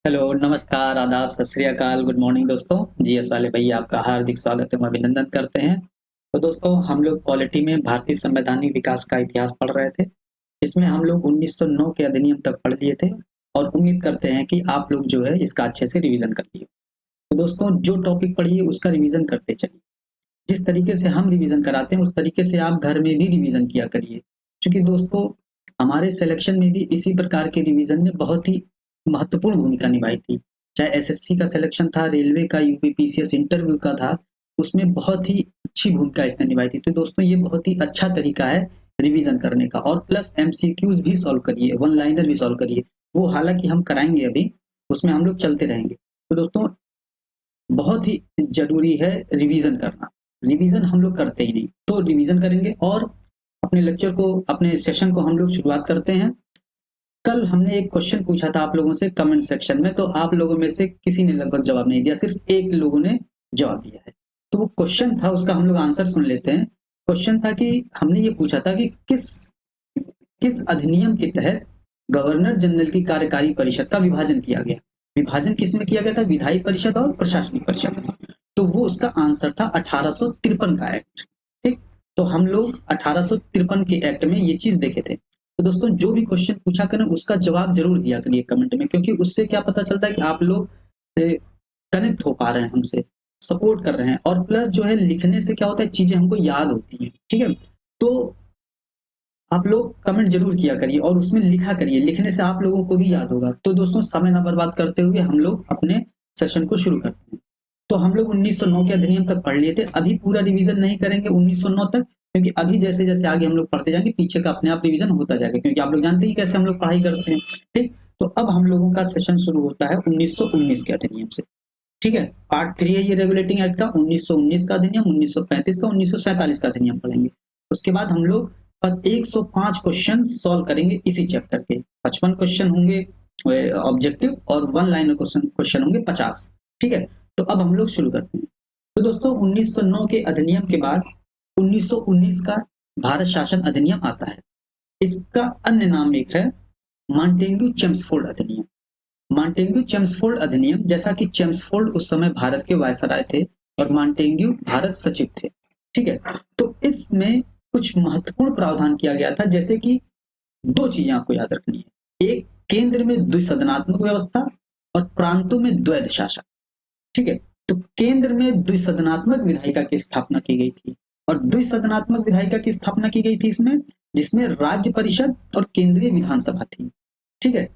Hello, नमस्कार, आदाब, सत श्री अकाल, गुड मॉर्निंग दोस्तों। जीएस वाले भैया आपका हार्दिक स्वागत एवं अभिनंदन करते हैं। तो दोस्तों हम लोग पॉलिटी में भारतीय संवैधानिक विकास का इतिहास पढ़ रहे थे। इसमें हम लोग 1909 के अधिनियम तक पढ़ लिए थे और उम्मीद करते हैं कि आप लोग जो है इसका अच्छे से रिवीजन कर लिए। तो दोस्तों जो टॉपिक पढ़िए उसका रिवीजन करते चलिए। जिस तरीके से हम रिवीजन कराते हैं उस तरीके से आप घर में भी रिवीजन किया करिए, क्योंकि दोस्तों हमारे सिलेक्शन में भी इसी प्रकार के रिवीजन ने बहुत ही महत्वपूर्ण भूमिका निभाई थी। चाहे एसएससी का सिलेक्शन था, रेलवे का, यूपीपीसीएस इंटरव्यू का था, उसमें बहुत ही अच्छी भूमिका इसने निभाई थी। तो दोस्तों ये बहुत ही अच्छा तरीका है रिवीजन करने का। और प्लस एमसीक्यूज भी सॉल्व करिए, वन लाइनर भी सॉल्व करिए। वो हालांकि हम कराएंगे अभी, उसमें हम लोग चलते रहेंगे। तो दोस्तों बहुत ही जरूरी है रिवीजन करना। रिवीजन हम लोग करते ही नहीं, तो रिवीजन करेंगे। और अपने लेक्चर को, अपने सेशन को हम लोग शुरुआत करते हैं। कल हमने एक क्वेश्चन पूछा था आप लोगों से कमेंट सेक्शन में, तो आप लोगों में से किसी ने लगभग जवाब नहीं दिया, सिर्फ एक लोगों ने जवाब दिया है। तो वो क्वेश्चन था, उसका हम लोग आंसर सुन लेते हैं। क्वेश्चन था कि हमने ये पूछा था कि किस किस अधिनियम के तहत गवर्नर जनरल की कार्यकारी परिषद का विभाजन किया गया। विभाजन किसमें किया गया था? विधायी परिषद और प्रशासनिक परिषद में। तो वो उसका आंसर था 1853 का एक्ट। ठीक, तो हम लोग 1853 के एक्ट में ये चीज देखे थे। तो दोस्तों जो भी क्वेश्चन पूछा करें उसका जवाब जरूर दिया करिए कमेंट में, क्योंकि उससे क्या पता चलता है कि आप लोग कनेक्ट हो पा रहे हैं, हमसे सपोर्ट कर रहे हैं। और प्लस जो है लिखने से क्या होता है, चीजें हमको याद होती हैं। ठीक है, तो आप लोग कमेंट जरूर किया करिए और उसमें लिखा करिए, लिखने से आप लोगों को भी याद होगा। तो दोस्तों समय ना बर्बाद करते हुए हम लोग अपने सेशन को शुरू करते हैं। तो हम लोग 1909 के अधिनियम तक पढ़ लिए थे। अभी पूरा रिवीजन नहीं करेंगे 1909 तक, क्योंकि अभी जैसे जैसे आगे हम लोग पढ़ते जाएंगे पीछे का अपने आप रिवीजन होता जाएगा, क्योंकि आप लोग जानते ही कैसे हम लोग पढ़ाई करते हैं। ठीक, तो अब हम लोगों का सेशन शुरू होता है 1919 के अधिनियम से। ठीक है, पार्ट 3 है ये रेगुलेटिंग एक्ट का। 1919 का अधिनियम, 1935 का, 1947 का अधिनियम पढ़ेंगे। उसके बाद हम लोग 105 क्वेश्चन सॉल्व करेंगे इसी चैप्टर के। 55 क्वेश्चन होंगे ऑब्जेक्टिव और वन लाइनर क्वेश्चन होंगे 50। ठीक है, तो अब हम लोग शुरू करते हैं। तो दोस्तों 1909 के अधिनियम के बाद 1919 का भारत शासन अधिनियम आता है। इसका अन्य नाम एक है मॉन्टेग्यू चेम्सफोर्ड अधिनियम। मॉन्टेग्यू चेम्सफोर्ड अधिनियम, जैसा कि चेम्सफोर्ड उस समय भारत के वायसराय थे और मॉन्टेग्यू भारत सचिव थे। ठीक है, तो इसमें कुछ महत्वपूर्ण प्रावधान किया गया था, जैसे कि दो चीजें आपको याद रखनी है। एक, केंद्र में द्विसदनात्मक व्यवस्था और प्रांतों में द्वैध शासन। ठीक है, तो केंद्र में द्विसदनात्मक विधायिका की स्थापना की गई थी। और द्विसदनात्मक विधायिका की स्थापना की गई थी इसमें, जिसमें राज्य परिषद और केंद्रीय विधानसभा थी। ठीक है,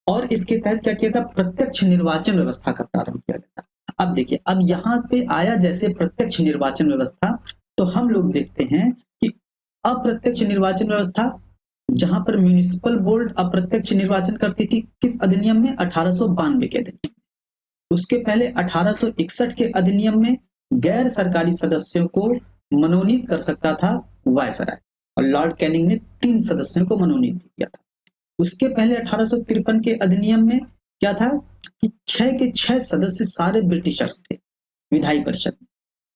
और इसके तहत क्या किया था? प्रत्यक्ष निर्वाचन व्यवस्था का प्रारंभ किया गया था। अब देखिए, अब यहाँ पे आया जैसे प्रत्यक्ष निर्वाचन व्यवस्था, तो हम लोग देखते हैं कि अप्रत्यक्ष निर्वाचन व्यवस्था, जहां पर म्यूनिसिपल बोर्ड अप्रत्यक्ष निर्वाचन करती थी, किस अधिनियम में? 1892 के अधिनियम। उसके पहले 1861 के अधिनियम में गैर सरकारी सदस्यों को मनोनीत कर सकता था वायसराय, और लॉर्ड कैनिंग ने 3 सदस्यों को मनोनीत किया था। उसके पहले 1853 के अधिनियम में क्या था कि 6 के 6 सदस्य सारे ब्रिटिशर्स थे विधायी परिषद में।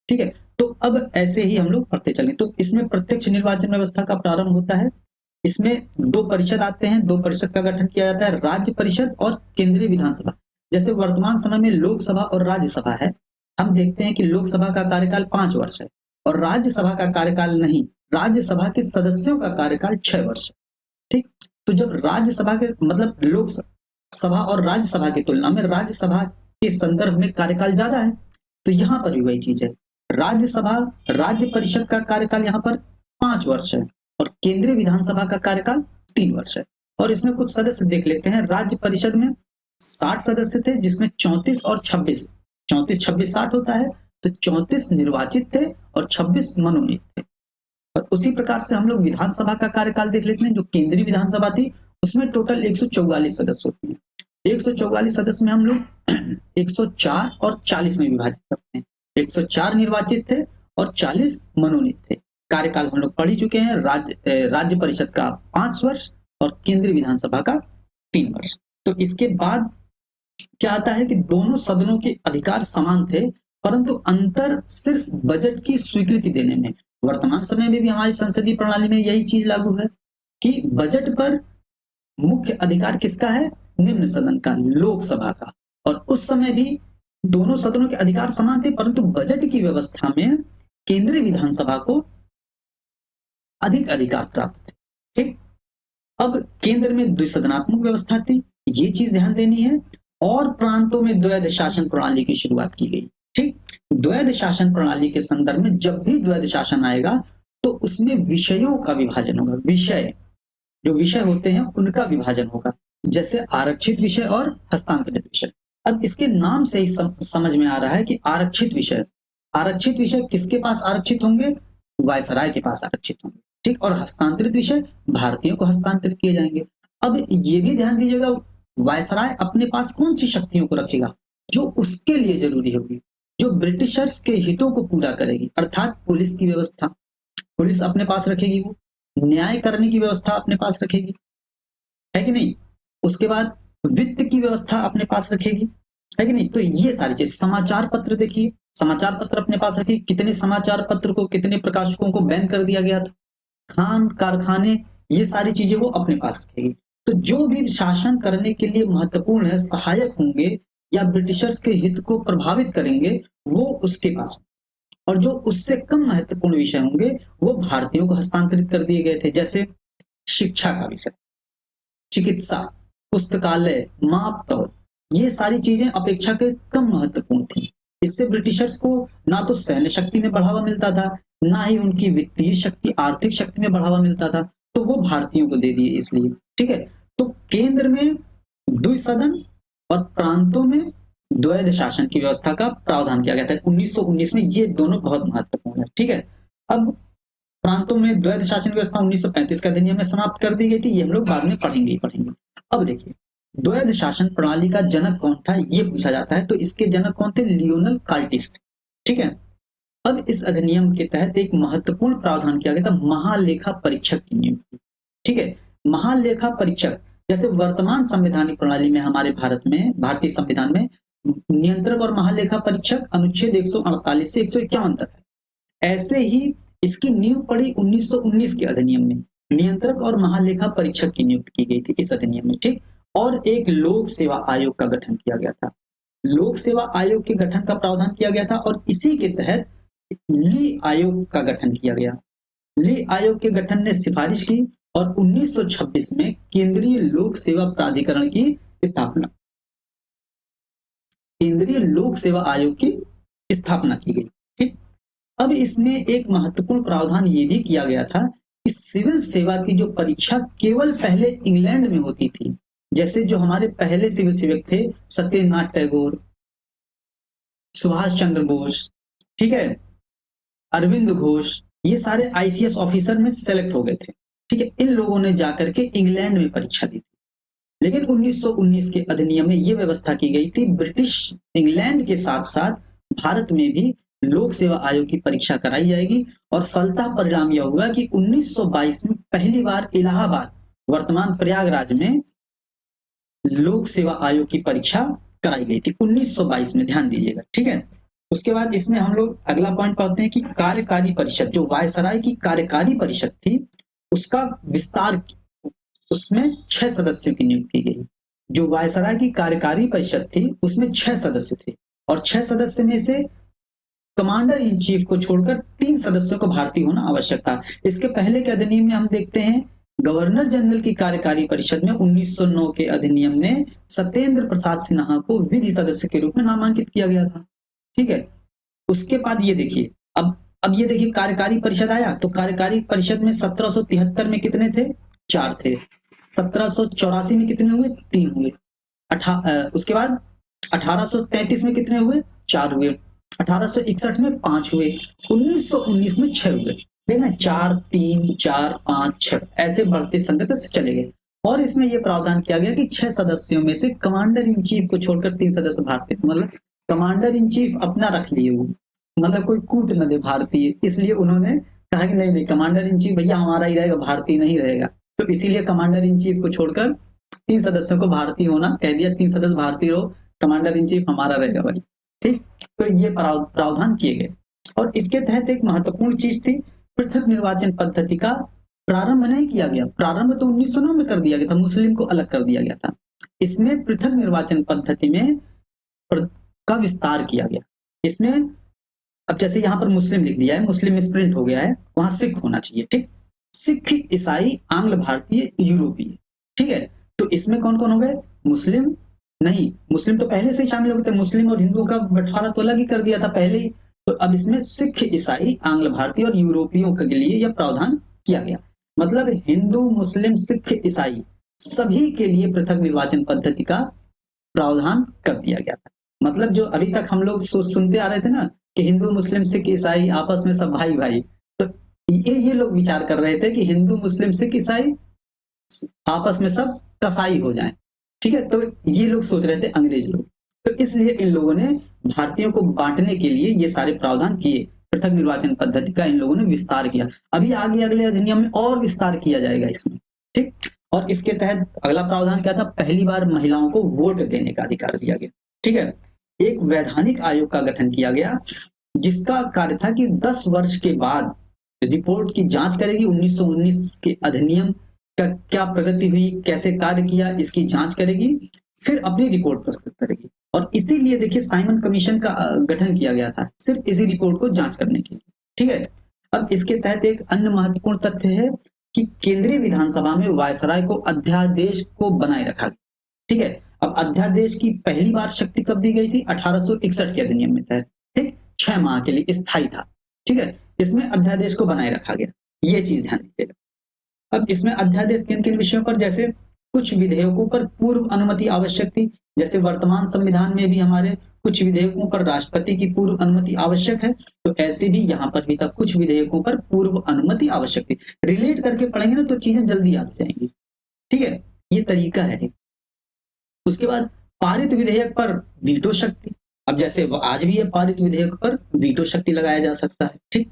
ठीक है, तो अब ऐसे ही हम लोग पढ़ते चलें। तो इसमें प्रत्यक्ष निर्वाचन व्यवस्था का प्रारंभ होता है। इसमें 2 परिषद आते हैं, 2 परिषद का गठन किया जाता है, राज्य परिषद और केंद्रीय विधानसभा। जैसे वर्तमान समय में लोकसभा और राज्यसभा है, हम देखते हैं कि लोकसभा का कार्यकाल 5 वर्ष है और राज्यसभा का कार्यकाल नहीं, राज्यसभा के सदस्यों का कार्यकाल 6 वर्ष है। ठीक, तो जब राज्यसभा के मतलब लोकसभा और राज्यसभा की तुलना में राज्यसभा के संदर्भ में कार्यकाल ज्यादा है, तो यहां पर भी वही चीज है। राज्यसभा, राज्य परिषद का कार्यकाल यहाँ पर 5 वर्ष है और केंद्रीय विधानसभा का कार्यकाल 3 वर्ष है। और इसमें कुछ सदस्य देख लेते हैं। राज्य परिषद में 60 सदस्य थे, जिसमें 34 और 26, 34 26 60 होता है, तो 34 निर्वाचित थे और 26 मनोनीत थे। और उसी प्रकार से हम लोग विधानसभा का कार्यकाल देख लेते हैं। जो केंद्रीय विधानसभा थी उसमें टोटल 144 सदस्य होते हैं। 144 सदस्य में हम लोग 104 और 40 में विभाजित करते हैं। 104 निर्वाचित थे और 40 मनोनीत थे। कार्यकाल हम लोग पढ़ ही चुके हैं। राज्य परिषद का 5 वर्ष और केंद्रीय विधानसभा का 3 वर्ष। तो इसके बाद क्या आता है कि दोनों सदनों के अधिकार समान थे, परंतु अंतर सिर्फ बजट की स्वीकृति देने में। वर्तमान समय में भी हमारी संसदीय प्रणाली में यही चीज लागू है कि बजट पर मुख्य अधिकार किसका है? निम्न सदन का, लोकसभा का। और उस समय भी दोनों सदनों के अधिकार समान थे, परंतु बजट की व्यवस्था में केंद्रीय विधानसभा को अधिक अधिकार प्राप्त थे। ठीक, अब केंद्र में द्विसदनात्मक व्यवस्था थी, ये चीज ध्यान देनी है, और प्रांतों में द्वैध शासन प्रणाली की शुरुआत की गई। ठीक, द्वैध शासन प्रणाली के संदर्भ में जब भी द्वैध शासन आएगा तो उसमें विषयों का विभाजन होगा। विषय, जो विषय होते हैं उनका विभाजन होगा, जैसे आरक्षित विषय और हस्तांतरित विषय। अब इसके नाम से ही समझ में आ रहा है कि आरक्षित विषय किसके पास आरक्षित होंगे? वायसराय के पास आरक्षित होंगे। ठीक, और हस्तांतरित विषय भारतीयों को हस्तांतरित किए जाएंगे। अब ये भी ध्यान दीजिएगा, वायसराय अपने पास कौन सी शक्तियों को रखेगा? जो उसके लिए जरूरी होगी, जो ब्रिटिशर्स के हितों को पूरा करेगी, अर्थात पुलिस की व्यवस्था, पुलिस अपने पास रखेगी, वो न्याय करने की व्यवस्था अपने पास रखेगी, है कि नहीं? उसके बाद वित्त की व्यवस्था अपने पास रखेगी, है कि नहीं? तो ये सारी चीज, समाचार पत्र देखिए, समाचार पत्र अपने पास रखिए, कितने समाचार पत्र को, कितने प्रकाशकों को बैन कर दिया गया था, खान कारखाने, ये सारी चीजें वो अपने पास रखेगी। तो जो भी शासन करने के लिए महत्वपूर्ण है, सहायक होंगे या ब्रिटिशर्स के हित को प्रभावित करेंगे, वो उसके पास, और जो उससे कम महत्वपूर्ण विषय होंगे वो भारतीयों को हस्तांतरित कर दिए गए थे। जैसे शिक्षा का विषय, चिकित्सा, पुस्तकालय, माप तौल, ये सारी चीजें अपेक्षा के कम महत्वपूर्ण थी। इससे ब्रिटिशर्स को ना तो सैन्य शक्ति में बढ़ावा मिलता था, ना ही उनकी वित्तीय शक्ति, आर्थिक शक्ति में बढ़ावा मिलता था, तो वो भारतीयों को दे दिए इसलिए। ठीक है, तो केंद्र में द्विसदन और प्रांतों में द्वैध शासन की व्यवस्था का प्रावधान किया गया था 1919 में। ये दोनों बहुत महत्वपूर्ण है। ठीक है, अब प्रांतों में द्वैध शासन व्यवस्था 1935 का अधिनियम में समाप्त कर दी गई थी, ये हम लोग बाद में पढ़ेंगे ही पढ़ेंगे। अब देखिए, द्वैध शासन प्रणाली का जनक कौन था, ये पूछा जाता है, तो इसके जनक कौन थे? लियोनल कार्टिस थे। ठीक है, अब इस अधिनियम के तहत एक महत्वपूर्ण प्रावधान किया गया था, महालेखा परीक्षक की नियुक्ति। ठीक है, महालेखा परीक्षक, जैसे वर्तमान संवैधानिक प्रणाली में हमारे भारत में, भारतीय संविधान में नियंत्रक और महालेखा परीक्षक अनुच्छेद 148 से 151 तक है, ऐसे ही इसकी नींव पड़ी 1919 के अधिनियम में। नियंत्रक और महालेखा परीक्षक की नियुक्ति की गई थी इस अधिनियम में। ठीक, और एक लोक सेवा आयोग का गठन किया गया था। लोक सेवा आयोग के गठन का प्रावधान किया गया था, और इसी के तहत ली आयोग का गठन किया गया। ली आयोग के गठन ने सिफारिश की और 1926 में केंद्रीय लोक सेवा प्राधिकरण की स्थापना, केंद्रीय लोक सेवा आयोग की स्थापना की गई। ठीक, अब इसमें एक महत्वपूर्ण प्रावधान ये भी किया गया था कि सिविल सेवा की जो परीक्षा केवल पहले इंग्लैंड में होती थी, जैसे जो हमारे पहले सिविल सेवक थे सत्येंद्रनाथ टैगोर, सुभाष चंद्र बोस, ठीक है, अरविंद घोष, ये सारे आईसीएस ऑफिसर में सेलेक्ट हो गए थे। ठीक है, इन लोगों ने जाकर के इंग्लैंड में परीक्षा दी थी। लेकिन 1919 के अधिनियम में यह व्यवस्था की गई थी, ब्रिटिश इंग्लैंड के साथ साथ भारत में भी लोक सेवा आयोग की परीक्षा कराई जाएगी। और फलतः परिणाम यह हुआ कि 1922 में पहली बार इलाहाबाद, वर्तमान प्रयागराज में लोक सेवा आयोग की परीक्षा कराई गई थी 1922 में, ध्यान दीजिएगा। ठीक है, उसके बाद इसमें हम लोग अगला पॉइंट पढ़ते हैं कि कार्यकारी परिषद, जो वायसराय की कार्यकारी परिषद थी, उसका विस्तार, उसमें 6 सदस्यों की नियुक्ति की गई। जो वायसराय की कार्यकारी परिषद थी उसमें 6 सदस्य थे, और 6 सदस्य में से कमांडर इन चीफ को छोड़कर 3 सदस्यों को भारतीय होना आवश्यक था। इसके पहले के अधिनियम में हम देखते हैं गवर्नर जनरल की कार्यकारी परिषद में 1909 के अधिनियम में सत्येंद्र प्रसाद सिन्हा को विधि सदस्य के रूप में नामांकित किया गया था। ठीक है, उसके बाद ये देखिए, अब ये देखिए कार्यकारी परिषद आया, तो कार्यकारी परिषद में 1773 में कितने थे? 4 थे। 1784 में कितने हुए? 3 हुए। उसके बाद 1833 में कितने हुए? 4 हुए। 1861 में 5 हुए। 1919 में 6 हुए। देखना, 4 3 4 5 6 ऐसे बढ़ते संगत से चले गए। और इसमें यह प्रावधान किया गया कि 6 सदस्यों में से कमांडर इन चीफ को छोड़कर 3 सदस्य भारतीय, मतलब कमांडर इन चीफ अपना रख लिए, वो मतलब कोई कूट न दे भारतीय, इसलिए उन्होंने कहा कि नहीं, कमांडर इन चीफ भैया हमारा ही रहेगा, भारतीय नहीं रहेगा। तो इसीलिए कमांडर इन चीफ को छोड़कर 3 सदस्यों को भारतीय होना कह दिया, 3 सदस्य भारतीय रहो, कमांडर इन चीफ हमारा रहेगा भाई। ठीक, तो ये प्रावधान किए गए। और इसके तहत एक महत्वपूर्ण चीज थी, पृथक निर्वाचन पद्धति का प्रारंभ नहीं किया गया। प्रारंभ तो 1909 में कर दिया गया था, मुस्लिम को अलग कर दिया गया था। इसमें पृथक निर्वाचन पद्धति में का विस्तार किया गया। इसमें अब जैसे यहाँ पर मुस्लिम लिख दिया है, मुस्लिम मिसप्रिंट हो गया है, वहां सिख होना चाहिए, ठीक। सिख, ईसाई, आंग्ल भारतीय, यूरोपीय, ठीक है। तो इसमें कौन कौन हो गए? मुस्लिम नहीं, मुस्लिम तो पहले से ही शामिल हो गए थे, मुस्लिम और हिंदुओं का बंटवारा तो अलग ही कर दिया था पहले ही। तो अब इसमें सिख, ईसाई, आंग्ल भारतीय और यूरोपियों के लिए यह प्रावधान किया गया। मतलब हिंदू, मुस्लिम, सिख, ईसाई सभी के लिए पृथक निर्वाचन पद्धति का प्रावधान कर दिया गया था। मतलब जो अभी तक हम लोग सुनते आ रहे थे ना कि हिंदू, मुस्लिम, सिख, ईसाई आपस में सब भाई भाई, तो ये लोग विचार कर रहे थे कि हिंदू, मुस्लिम, सिख, ईसाई आपस में सब कसाई हो जाएं, ठीक है। तो ये लोग सोच रहे थे, अंग्रेज लोग। तो इसलिए इन लोगों ने भारतीयों को बांटने के लिए ये सारे प्रावधान किए, पृथक निर्वाचन पद्धति का इन लोगों ने विस्तार किया। अभी आगे अगले अधिनियम में और विस्तार किया जाएगा इसमें, ठीक। और इसके तहत अगला प्रावधान क्या था? पहली बार महिलाओं को वोट देने का अधिकार दिया गया, ठीक है। एक वैधानिक आयोग का गठन किया गया जिसका कार्य था कि 10 वर्ष के बाद रिपोर्ट की जांच करेगी, 1919 के अधिनियम का क्या प्रगति हुई, कैसे कार्य किया, इसकी जांच करेगी, फिर अपनी रिपोर्ट प्रस्तुत करेगी। और इसीलिए देखिए साइमन कमीशन का गठन किया गया था, सिर्फ इसी रिपोर्ट को जांच करने के लिए, ठीक है। अब इसके तहत एक अन्य महत्वपूर्ण तथ्य है कि केंद्रीय विधानसभा में वायसराय को अध्यादेश को बनाए रखा गया, ठीक है। अब अध्यादेश की पहली बार शक्ति कब दी गई थी? 1861 के अधिनियम में तहत, ठीक। 6 माह के लिए स्थायी था, ठीक है। इसमें अध्यादेश को बनाए रखा गया, ये चीज ध्यान दीजिएगा। अब इसमें अध्यादेश किन किन विषयों पर? जैसे कुछ विधेयकों पर पूर्व अनुमति आवश्यक थी, जैसे वर्तमान संविधान में भी हमारे कुछ विधेयकों पर राष्ट्रपति की पूर्व अनुमति आवश्यक है, तो ऐसे भी यहाँ पर भी था, कुछ विधेयकों पर पूर्व अनुमति आवश्यक थी। रिलेट करके पढ़ेंगे ना तो चीजें जल्दी याद हो जाएंगी, ठीक है। ये तरीका है। उसके बाद पारित विधेयक पर वीटो शक्ति। अब जैसे आज भी है, पारित विधेयक पर वीटो शक्ति लगाया जा सकता है, ठीक।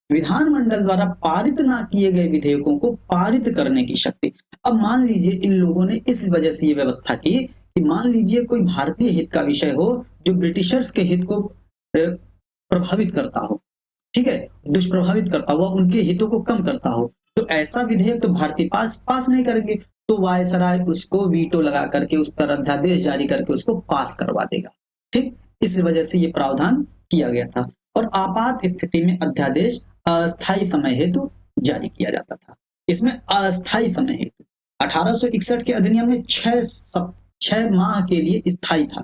विधानमंडल द्वारा पारित ना किए गए विधेयकों को पारित करने की शक्ति। अब मान लीजिए इन लोगों ने इस वजह से ये व्यवस्था की कि मान लीजिए कोई भारतीय हित का विषय हो जो ब्रिटिशर्स के हित को प्रभावित करता हो, ठीक है, दुष्प्रभावित करता हुआ उनके हितों को कम करता हो, तो ऐसा विधेयक तो भारतीय पास नहीं करेंगे, तो वायसराय उसको वीटो लगा करके उस पर अध्यादेश जारी करके उसको पास करवा देगा, ठीक। इस वजह से ये प्रावधान किया गया था। और आपात स्थिति में अध्यादेश अस्थायी समय हेतु जारी किया जाता था। इसमें अस्थायी समय हेतु 1861 के अधिनियम में 6 माह के लिए स्थायी था,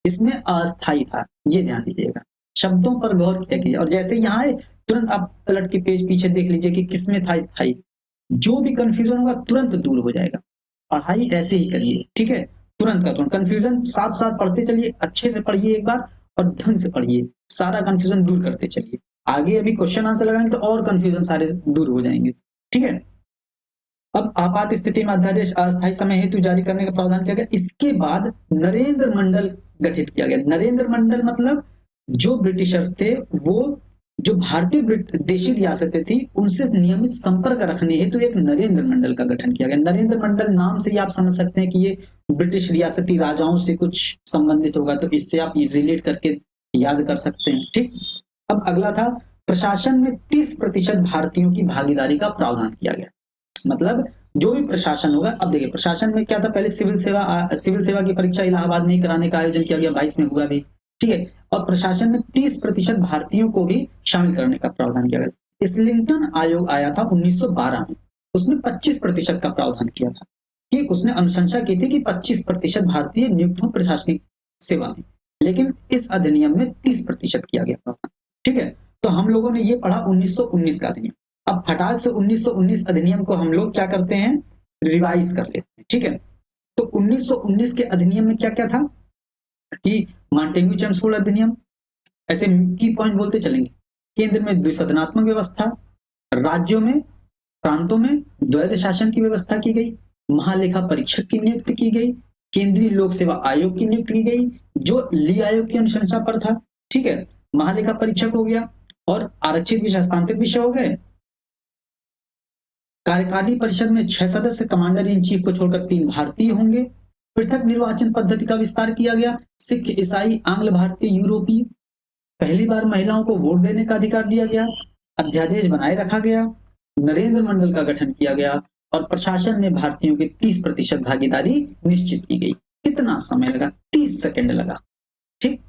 इसमें अस्थायी था, ये ध्यान दीजिएगा, शब्दों पर गौर किया कीजिए। और जैसे यहाँ है तुरंत आप पलट के पेज पीछे देख लीजिए कि किसमें था स्थायी, जो भी कंफ्यूजन होगा तुरंत दूर हो जाएगा। पढ़ाई ऐसे ही करिए, ठीक है, तुरंत का तुरंत, कंफ्यूजन साथ साथ पढ़ते चलिए, अच्छे से पढ़िए एक बार और ढंग से पढ़िए, सारा कंफ्यूजन दूर करते चलिए। आगे अभी क्वेश्चन आंसर लगाएंगे तो और कंफ्यूजन सारे दूर हो जाएंगे, ठीक है। अब आपात स्थिति में अध्यादेश अस्थायी समय हेतु जारी करने का प्रावधान किया गया। इसके बाद नरेंद्र मंडल गठित किया गया। नरेंद्र मंडल मतलब जो ब्रिटिशर्स थे वो जो भारतीय देशी रियासतें थी उनसे नियमित संपर्क रखने हेतु एक नरेंद्र मंडल का गठन किया गया। नरेंद्र मंडल नाम से ही आप समझ सकते हैं कि ये ब्रिटिश रियासती राजाओं से कुछ संबंधित होगा, तो इससे आप रिलेट करके याद कर सकते हैं, ठीक। अब अगला था प्रशासन में 30% भारतीयों की भागीदारी का प्रावधान किया गया। मतलब जो भी प्रशासन होगा, अब देखिए प्रशासन में क्या था, पहले सिविल सेवा की परीक्षा इलाहाबाद में ही कराने का आयोजन किया गया, 22 में हुआ भी, ठीक है। और प्रशासन में 30% भारतीयों को भी शामिल करने का प्रावधान किया गया। इस्लिंगटन आयोग आया था 1912 में, उसमें 25% का प्रावधान किया था कि उसने अनुशंसा की थी कि 25% भारतीय नियुक्त हो प्रशासनिक सेवा में, लेकिन इस अधिनियम में 30% किया गया प्रावधान, ठीक है। तो हम लोगों ने ये पढ़ा 1919 का अधिनियम। अब फटाक से 1919 अधिनियम को हम लोग क्या करते हैं, रिवाइज कर लेते हैं, ठीक है। तो 1919 के अधिनियम में क्या क्या था कि मॉन्टेग्यू चेम्सफोर्ड अधिनियम, ऐसे की पॉइंट बोलते चलेंगे। केंद्र में द्विसदनात्मक व्यवस्था, राज्यों में प्रांतों में द्वैध शासन की व्यवस्था की गई, महालेखा परीक्षक की नियुक्ति की गई, केंद्रीय लोक सेवा आयोग की नियुक्ति की गई जो ली आयोग की अनुशंसा पर था, ठीक है। महालेखा परीक्षक हो गया और आरक्षित विषय हस्तांतरित विषय हो गए। कार्यकारिणी परिषद में 6 सदस्य, कमांडर इन चीफ को छोड़कर 3 भारतीय होंगे। पृथक निर्वाचन पद्धति का विस्तार किया गया, सिख, ईसाई, आंग्ल भारतीय, यूरोपीय। पहली बार महिलाओं को वोट देने का अधिकार दिया गया, अध्यादेश बनाए रखा गया, नरेंद्र मंडल का गठन किया गया और प्रशासन में भारतीयों की 30% भागीदारी निश्चित की गई। कितना समय लगा? 30 सेकंड लगा। ठीक,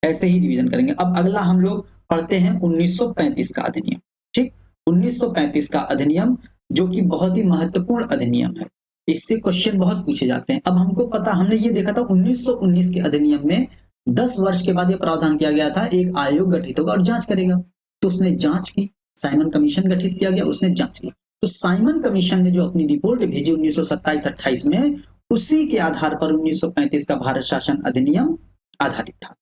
ऐसे ही रिवीजन करेंगे। अब अगला हम लोग पढ़ते हैं 1935 का अधिनियम। ठीक, 1935 का अधिनियम जो कि बहुत ही महत्वपूर्ण अधिनियम है, इससे क्वेश्चन बहुत पूछे जाते हैं। अब हमको पता, हमने ये देखा था 1919 के अधिनियम में 10 वर्ष के बाद ये प्रावधान किया गया था, एक आयोग गठित होगा और जांच करेगा। तो उसने जांच की, साइमन कमीशन गठित किया गया, उसने जांच की। तो साइमन कमीशन ने जो अपनी रिपोर्ट भेजी 1927-28 में, उसी के आधार पर 1935 का भारत शासन अधिनियम आधारित था।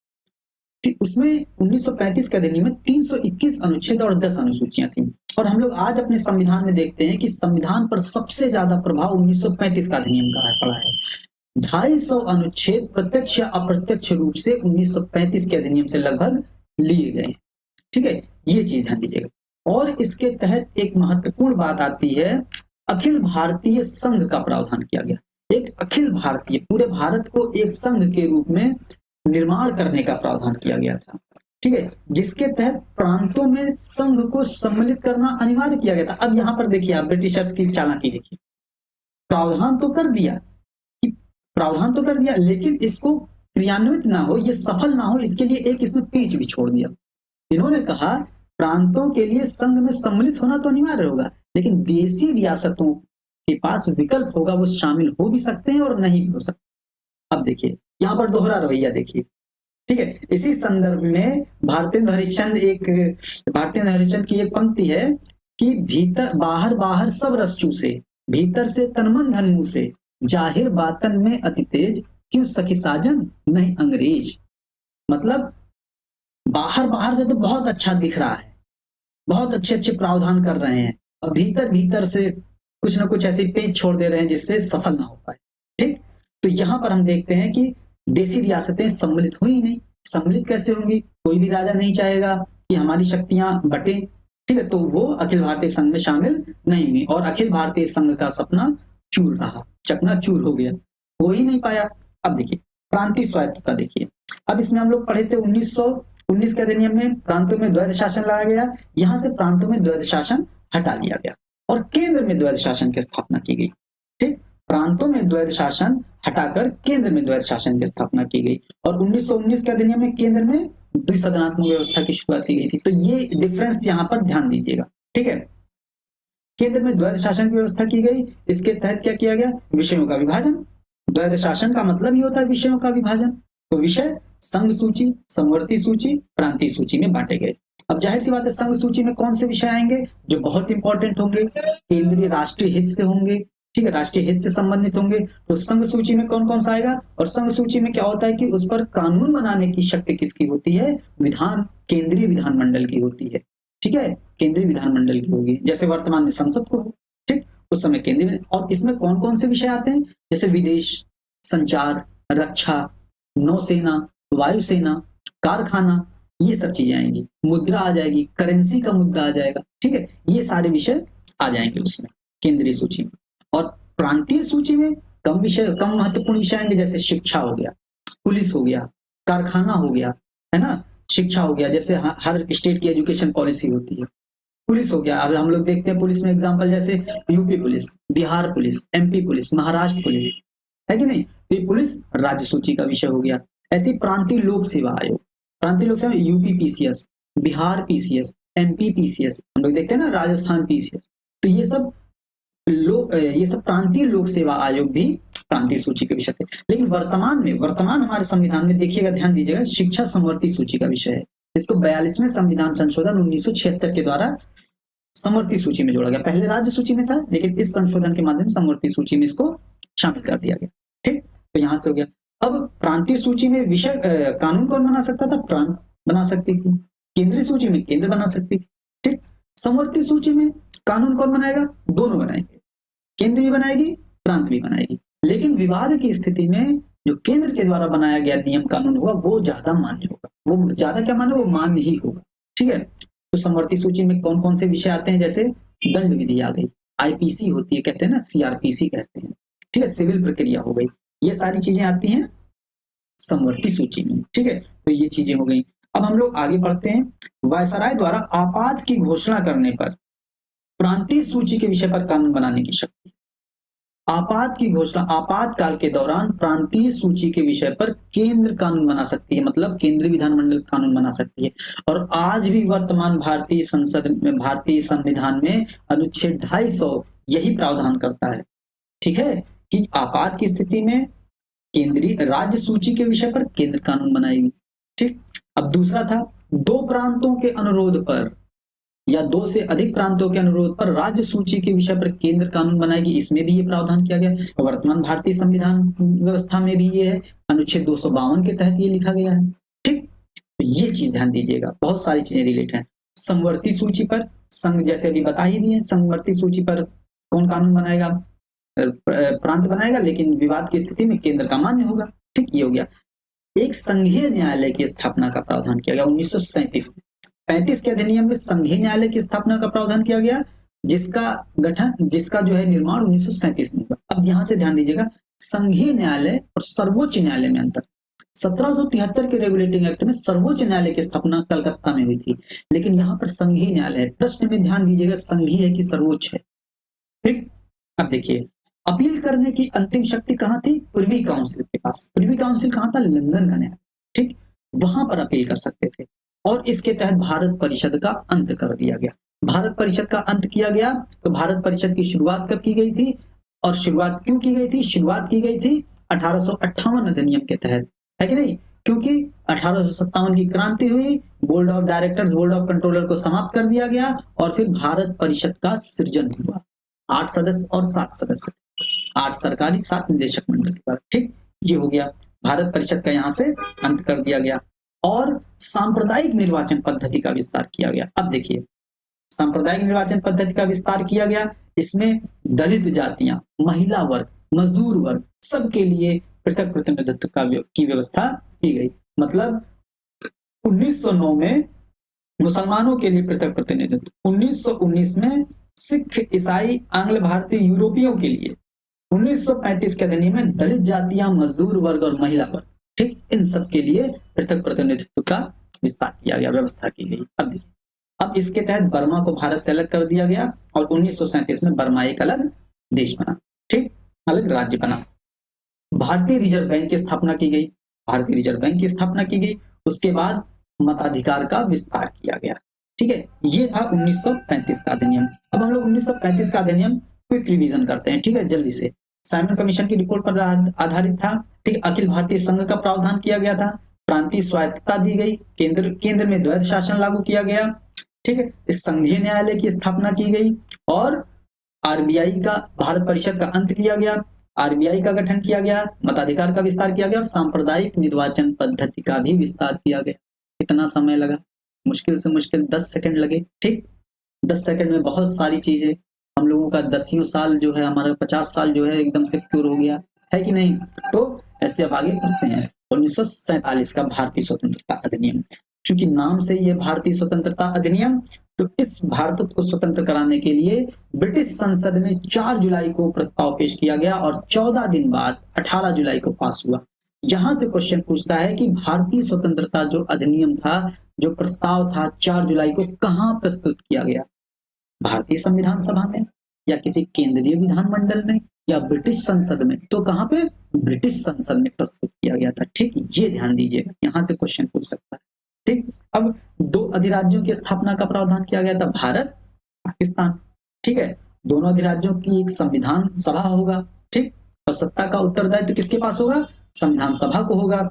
उसमें 1935 के अधिनियम में 321 अनुच्छेद और 10 अनुसूचियां थी। और हम लोग आज अपने संविधान में देखते हैं कि संविधान पर सबसे ज्यादा प्रभाव 1935 का अधिनियम का पड़ा है। 250 अनुच्छेद प्रत्यक्ष या अप्रत्यक्ष रूप से 1935 के अधिनियम से लगभग लिए गए। ठीक है, ये चीज ध्यान दीजिएगा। और इसके तहत एक महत्वपूर्ण बात आती है, अखिल भारतीय संघ का प्रावधान किया गया। एक अखिल भारतीय, पूरे भारत को एक संघ के रूप में निर्माण करने का प्रावधान किया गया था। ठीक है, जिसके तहत प्रांतों में संघ को सम्मिलित करना अनिवार्य किया गया था। अब यहां पर देखिए, आप ब्रिटिशर्स की चालाकी देखिए, प्रावधान तो कर दिया, प्रावधान तो कर दिया, लेकिन इसको क्रियान्वित ना हो, ये सफल ना हो, इसके लिए एक इसमें पेच भी छोड़ दिया। इन्होंने कहा प्रांतों के लिए संघ में सम्मिलित होना तो अनिवार्य होगा, लेकिन देशी रियासतों के पास विकल्प होगा, वो शामिल हो भी सकते हैं और नहीं भी हो सकते। अब देखिए यहां पर दोहरा रवैया देखिए। ठीक है, इसी संदर्भ में भारतेंद्र हरिश्चंद्र की एक पंक्ति है कि भीतर बाहर बाहर सब रस चूसे, भीतर से तनमन धन मुंह से, जाहिर बातन में अति तेज, क्यों सखी साजन नहीं अंग्रेज। मतलब बाहर बाहर से तो बहुत अच्छा दिख रहा है, बहुत अच्छे अच्छे प्रावधान कर रहे हैं, और भीतर भीतर से कुछ ना कुछ ऐसे पेज छोड़ दे रहे हैं जिससे सफल ना हो पाए। ठीक, तो यहां पर हम देखते हैं कि देशी रियासतें सम्मिलित हुई ही नहीं। सम्मिलित कैसे होंगी? कोई भी राजा नहीं चाहेगा कि हमारी शक्तियां बटे। ठीक है, तो वो अखिल भारतीय संघ में शामिल नहीं हुई, और अखिल भारतीय संघ का सपना चूर रहा, चकनाचूर हो गया, हो ही नहीं पाया। अब देखिए प्रांतीय स्वायत्तता देखिए। अब इसमें हम लोग पढ़े थे 1919 के अधिनियम में प्रांतों में द्वैध शासन लाया गया, यहां से प्रांतों में द्वैध शासन हटा लिया गया और केंद्र में द्वैध शासन की स्थापना की गई। ठीक, प्रांतों में द्वैध शासन हटाकर केंद्र में द्वैध शासन की स्थापना की गई, और 1919 के अधिनियम में केंद्र में द्विसदनात्मक व्यवस्था की शुरुआत की गई थी। तो ये डिफरेंस यहाँ पर ध्यान दीजिएगा। ठीक है, केंद्र में द्वैध शासन की व्यवस्था की गई, इसके तहत क्या किया गया? विषयों का विभाजन। द्वैध शासन का मतलब ही होता है विषयों का विभाजन। तो विषय संघ सूची, समवर्ती सूची, प्रांतीय सूची में बांटे गए। अब जाहिर सी बात है, संघ सूची में कौन से विषय आएंगे जो बहुत इंपॉर्टेंट होंगे, केंद्रीय राष्ट्रीय हित से होंगे। ठीक है, राष्ट्रीय हित से संबंधित होंगे। तो संघ सूची में कौन कौन सा आएगा? और संघ सूची में क्या होता है कि उस पर कानून बनाने की शक्ति किसकी होती है? केंद्रीय विधानमंडल की होती है। ठीक है, केंद्रीय विधानमंडल की होगी, जैसे वर्तमान में संसद को। ठीक, उस समय केंद्रीय। और इसमें कौन कौन से विषय आते हैं? जैसे विदेश, संचार, रक्षा, नौसेना, वायुसेना, कारखाना, ये सब चीजें आएंगी। मुद्रा आ जाएगी, करेंसी का मुद्दा आ जाएगा। ठीक है, ये सारे विषय आ जाएंगे उसमें केंद्रीय सूची में। और प्रांतीय सूची में कम महत्वपूर्ण विषय आएंगे, जैसे शिक्षा हो गया, पुलिस हो गया, कारखाना हो गया, है ना, शिक्षा हो गया, जैसे हर स्टेट की एजुकेशन पॉलिसी होती है। पुलिस हो गया, अब हम लोग देखते हैं पुलिस में एग्जांपल, जैसे UP police, Bihar police, MP police, Maharashtra police, है कि नहीं? तो पुलिस राज्य सूची का विषय हो गया। ऐसी प्रांतीय लोक सेवा आयोग, प्रांतीय लोक सेवा, UP PCS, Bihar PCS, MP PCS, हम लोग देखते हैं ना, राजस्थान पीसीएस। तो ये सब प्रांतीय लोक सेवा आयोग भी प्रांतीय सूची के विषय थे। लेकिन वर्तमान हमारे संविधान में देखिएगा, ध्यान दीजिएगा, शिक्षा समवर्ती सूची का विषय है। इसको 42वें संविधान संशोधन 1976 के द्वारा समवर्ती सूची में जोड़ा गया। पहले राज्य सूची में था, लेकिन इस संशोधन के माध्यम से समवर्ती सूची में इसको शामिल कर दिया गया। ठीक, तो यहां से हो गया। अब प्रांतीय सूची में विषय कानून कौन बना सकता था? प्रांत बना सकती थी। केंद्रीय सूची में केंद्र बना सकती थी। ठीक, समवर्ती सूची में कानून कौन बनाएगा? दोनों बनाएंगे, केंद्र भी बनाएगी, प्रांत भी बनाएगी। लेकिन विवाद की स्थिति में जो केंद्र के द्वारा बनाया गया नियम कानून होगा वो ज्यादा मान्य होगा। वो ज्यादा क्या मान्य? वो मान्य ही होगा। ठीक है, तो समवर्ती सूची में कौन कौन से विषय आते हैं? जैसे दंड विधि आ गई, आईपीसी होती है, कहते हैं ना, सीआरपीसी कहते हैं। ठीक है, सिविल प्रक्रिया हो गई, ये सारी चीजें आती हैं समवर्ती सूची में। ठीक है, तो ये चीजें हो गई। अब हम लोग आगे बढ़ते हैं। वायसराय द्वारा आपात की घोषणा करने पर प्रांतीय सूची के विषय पर कानून बनाने की शक्ति। आपात की घोषणा आपातकाल के दौरान प्रांतीय सूची के विषय पर केंद्र कानून बना सकती है, मतलब केंद्रीय विधानमंडल कानून बना सकती है। और आज भी वर्तमान भारतीय संविधान में अनुच्छेद 250 यही प्रावधान करता है, ठीक है, कि आपात की स्थिति में केंद्रीय राज्य सूची के विषय पर केंद्र कानून बनाएगी। ठीक। अब दूसरा था, दो प्रांतों के अनुरोध पर या दो से अधिक प्रांतों के अनुरोध पर राज्य सूची के विषय पर केंद्र कानून बनाएगी, इसमें भी ये प्रावधान किया गया। वर्तमान भारतीय संविधान व्यवस्था में भी ये है, अनुच्छेद 252 के तहत ये लिखा गया है। ठीक, तो ये चीज ध्यान दीजिएगा, बहुत सारी चीजें रिलेट हैं। संवर्ती सूची पर संघ, जैसे अभी बता ही दिए, संवर्ती सूची पर कौन कानून बनाएगा, प्रांत बनाएगा, लेकिन विवाद की स्थिति में केंद्र का मान्य होगा। ठीक, ये हो गया। एक संघीय न्यायालय की स्थापना का प्रावधान किया गया 1937 में। 35 के अधिनियम में संघीय न्यायालय की स्थापना का प्रावधान किया गया, जिसका जो है निर्माण 1937 में हुआ। अब यहां से ध्यान दीजिएगा, संघीय न्यायालय और सर्वोच्च न्यायालय में अंतर। 1773 के रेगुलेटिंग एक्ट में सर्वोच्च न्यायालय की स्थापना कलकत्ता में हुई थी, लेकिन यहाँ पर संघीय न्यायालय है। प्रश्न में ध्यान दीजिएगा, संघीय है कि सर्वोच्च है। ठीक, अब देखिए, अपील करने की अंतिम शक्ति कहां थी, प्रिवी काउंसिल के पास। प्रिवी काउंसिल कहां था, लंदन का न्यायालय। ठीक, वहां पर अपील कर सकते थे। और इसके तहत भारत परिषद का अंत कर दिया गया। भारत परिषद का अंत किया गया, तो भारत परिषद की शुरुआत कब की गई थी, और शुरुआत क्यों की गई थी, शुरुआत की गई थी 1858 अधिनियम के तहत, है कि नहीं, क्योंकि 1857 की क्रांति हुई, board of directors, board of controller को समाप्त कर दिया गया, और फिर भारत परिषद का सृजन हुआ। 8 सदस्य और 7 सदस्य, 8 सरकारी 7 निदेशक मंडल के बाद। ठीक, ये हो गया, भारत परिषद का यहां से अंत कर दिया गया। और सांप्रदायिक निर्वाचन पद्धति का विस्तार किया गया। अब देखिए, सांप्रदायिक निर्वाचन पद्धति का विस्तार किया गया, इसमें दलित जातियां, महिला वर्ग, मजदूर वर्ग, सबके लिए पृथक प्रतिनिधित्व की व्यवस्था की गई। मतलब 1909 में मुसलमानों के लिए पृथक प्रतिनिधित्व, 1919 में सिख, ईसाई, आंग्ल भारतीय, यूरोपियों के लिए, 1935 के अधिनियम में दलित जातियां, मजदूर वर्ग और महिला वर्ग, ठीक, इन सब के लिए पृथक प्रतिनिधित्व का विस्तार किया गया, व्यवस्था की गई। अब देखिए, अब इसके तहत बर्मा को भारत से अलग कर दिया गया, और 1937 में बर्मा एक अलग देश बना, ठीक, अलग राज्य बना। भारतीय रिजर्व बैंक की स्थापना की गई, भारतीय रिजर्व बैंक की स्थापना की गई। उसके बाद मताधिकार का विस्तार किया गया। ठीक है, ये था 1935 का अधिनियम। अब हम लोग 1935 का अधिनियम क्विक रिवीजन करते हैं, ठीक है, जल्दी से। साइमन कमीशन की रिपोर्ट पर आधारित था। ठीक, अखिल भारतीय संघ का प्रावधान किया गया था, प्रांतीय स्वायत्तता दी गई, केंद्र में द्वैध शासन लागू किया गया। ठीक है, इस संघीय न्यायालय की स्थापना की गई, और आरबीआई का, भारत परिषद का अंत किया गया, आरबीआई का गठन किया गया, मताधिकार का विस्तार किया गया, और सांप्रदायिक निर्वाचन पद्धति का भी विस्तार किया गया। कितना समय लगा, मुश्किल से मुश्किल 10 सेकंड लगे। ठीक, 10 सेकंड में बहुत सारी चीजें, हम लोगों का 10 साल जो है, हमारा 50 साल जो है एकदम से क्योर हो गया, है कि नहीं। तो ऐसे अब आगे बढ़ते हैं। 1947 का भारतीय स्वतंत्रता अधिनियम, चूंकि नाम से ये भारतीय स्वतंत्रता अधिनियम, तो इस भारत को स्वतंत्र कराने के लिए ब्रिटिश संसद में 4 जुलाई को प्रस्ताव पेश किया गया, और 14 दिन बाद 18 जुलाई को पास हुआ। यहां से क्वेश्चन पूछता है कि भारतीय स्वतंत्रता जो अधिनियम था, जो प्रस्ताव था, 4 जुलाई को कहां प्रस्तुत किया गया, भारतीय संविधान सभा में, या किसी केंद्रीय विधानमंडल में, या ब्रिटिश संसद में। तो कहां पे, ब्रिटिश संसद में प्रस्तुत किया गया था। ठीक, ये ध्यान दीजिएगा, यहां से क्वेश्चन पूछ सकता है। ठीक, अब 2 अधिराज्यों की स्थापना का प्रावधान किया गया था, भारत, पाकिस्तान। ठीक है, दोनों अधिराज्यों की एक संविधान सभा होगा। ठीक, और सत्ता का उत्तरदायित्व किसके पास होगा, संविधान सभा को होगा।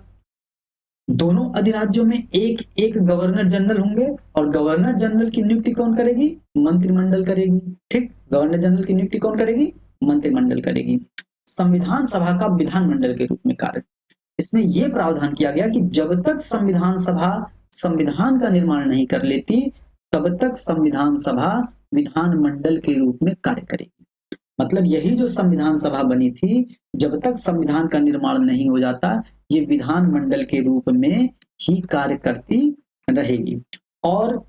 दोनों अधिराज्यों में एक एक गवर्नर जनरल होंगे, और गवर्नर जनरल की नियुक्ति कौन करेगी, मंत्रिमंडल करेगी। ठीक, गवर्नर जनरल की नियुक्ति कौन करेगी, मंत्रिमंडल करेगी। संविधान सभा का विधानमंडल के रूप में कार्य, इसमें यह प्रावधान किया गया कि जब तक संविधान सभा संविधान का निर्माण नहीं कर लेती, तब तक संविधान सभा विधानमंडल के रूप में कार्य करेगी। मतलब यही जो संविधान सभा बनी थी, जब तक संविधान का निर्माण नहीं हो जाता, ये विधानमंडल के रूप में ही कार्य करती रहेगी। और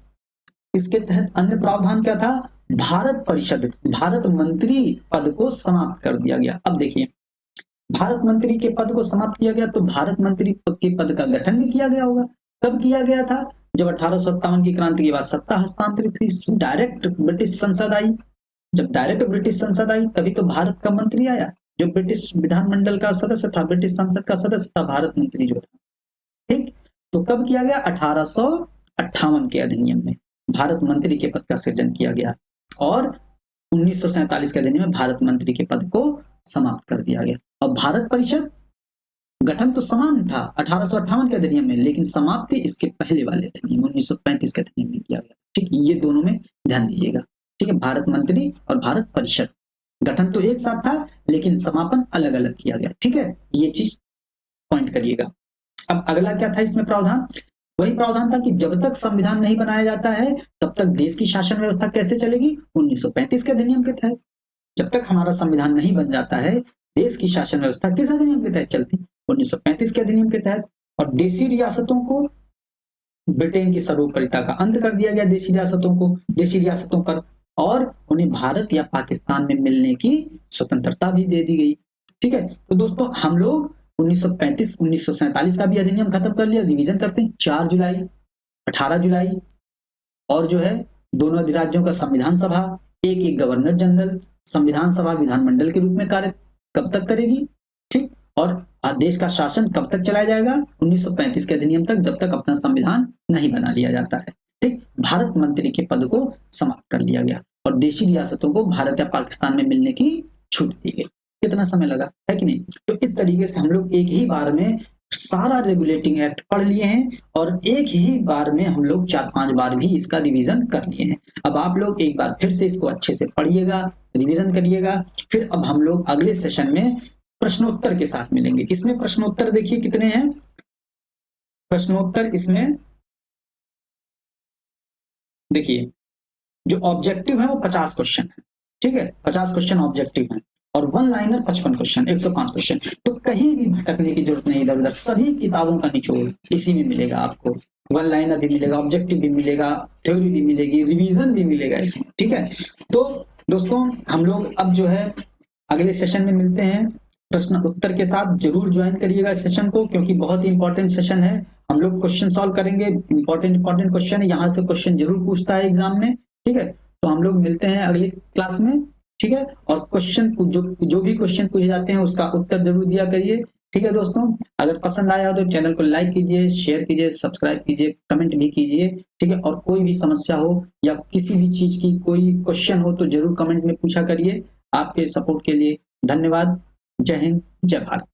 इसके तहत अन्य प्रावधान क्या था, भारत परिषद, भारत मंत्री पद को समाप्त कर दिया गया। अब देखिए, भारत मंत्री के पद को समाप्त किया गया, तो भारत मंत्री के पद का गठन भी किया गया होगा। कब किया गया था, जब 1857 की क्रांति के बाद सत्ता हस्तांतरित हुई, डायरेक्ट ब्रिटिश संसद आई। जब डायरेक्ट ब्रिटिश संसद आई, तभी तो भारत का मंत्री आया। जो ब्रिटिश विधानमंडल का सदस्य था, ब्रिटिश संसद का सदस्य था, भारत मंत्री जो था। ठीक, तो कब किया गया? 1858 के अधिनियम में भारत मंत्री के पद का सृजन किया गया और 1947 के अधिनियम में भारत मंत्री के पद को समाप्त कर दिया गया। और भारत परिषद गठन तो समान था 1858 के अधिनियम में, लेकिन समाप्ति इसके पहले वाले अधिनियम 1935 के अधिनियम में किया गया। ठीक, ये दोनों में ध्यान दीजिएगा। ठीक है, भारत मंत्री और भारत परिषद गठन तो एक साथ था, लेकिन समापन अलग अलग किया गया। ठीक है, ये चीज पॉइंट करिएगा। अब अगला क्या था इसमें प्रावधान? वही प्रावधान था कि जब तक संविधान नहीं बनाया जाता है तब तक देश की शासन व्यवस्था कैसे चलेगी? 1935 के अधिनियम के तहत। जब तक हमारा संविधान नहीं बन जाता है, देश की शासन व्यवस्था किस अधिनियम के तहत चलती? 1935 के अधिनियम के तहत। और देशी रियासतों को, ब्रिटेन की सर्वोपरिता का अंत कर दिया गया देशी रियासतों पर, और उन्हें भारत या पाकिस्तान में मिलने की स्वतंत्रता भी दे दी गई। ठीक है, तो दोस्तों हम लोग 1935-1947 का भी अधिनियम खत्म कर लिया। रिवीजन करते हैं। 4 जुलाई, 18 जुलाई, और जो है दोनों अधिराज्यों का संविधान सभा, एक गवर्नर जनरल, संविधान सभा विधानमंडल के रूप में कार्य कब तक करेगी? ठीक, और देश का शासन कब तक चलाया जाएगा? 1935 के अधिनियम तक, जब तक अपना संविधान नहीं बना लिया जाता है। ठीक, भारत मंत्री के पद को समाप्त कर लिया गया और देशी रियासतों को भारत या पाकिस्तान में मिलने की छूट दी गई। कितना समय लगा, है कि नहीं? तो इस तरीके से हम लोग एक ही बार में सारा रेगुलेटिंग एक्ट पढ़ लिए हैं और एक ही बार में हम लोग 4-5 बार भी इसका रिवीजन कर लिए हैं। अब आप लोग एक बार फिर से इसको अच्छे से पढ़िएगा, रिवीजन करिएगा। फिर अब हम लोग अगले सेशन में प्रश्नोत्तर के साथ मिलेंगे। इसमें प्रश्नोत्तर देखिए कितने हैं। प्रश्नोत्तर इसमें देखिए, जो ऑब्जेक्टिव है वो 50 क्वेश्चन है। ठीक है, 50 क्वेश्चन ऑब्जेक्टिव है और 1 लाइनर 55 क्वेश्चन, 105 क्वेश्चन। तो कहीं भी भटकने की जरूरत नहीं, इधर उधर सभी किताबों का निचोड़ इसी में मिलेगा आपको। 1 लाइनर भी मिलेगा, ऑब्जेक्टिव भी मिलेगा, थ्योरी भी मिलेगी, रिवीजन भी मिलेगा इसमें। ठीक है, तो दोस्तों हम लोग अब जो है अगले सेशन में मिलते हैं प्रश्न उत्तर के साथ। जरूर ज्वाइन करिएगा सेशन को, क्योंकि बहुत ही इंपॉर्टेंट सेशन है। हम लोग क्वेश्चन सॉल्व करेंगे, इंपॉर्टेंट क्वेश्चन है, यहाँ से क्वेश्चन जरूर पूछता है एग्जाम में। ठीक है, तो हम लोग मिलते हैं अगली क्लास में। ठीक है, और क्वेश्चन जो भी क्वेश्चन पूछे जाते हैं उसका उत्तर जरूर दिया करिए। ठीक है दोस्तों, अगर पसंद आया तो चैनल को लाइक कीजिए, शेयर कीजिए, सब्सक्राइब कीजिए, कमेंट भी कीजिए। ठीक है, और कोई भी समस्या हो या किसी भी चीज की कोई क्वेश्चन हो तो जरूर कमेंट में पूछा करिए। आपके सपोर्ट के लिए धन्यवाद। जय हिंद, जय भारत।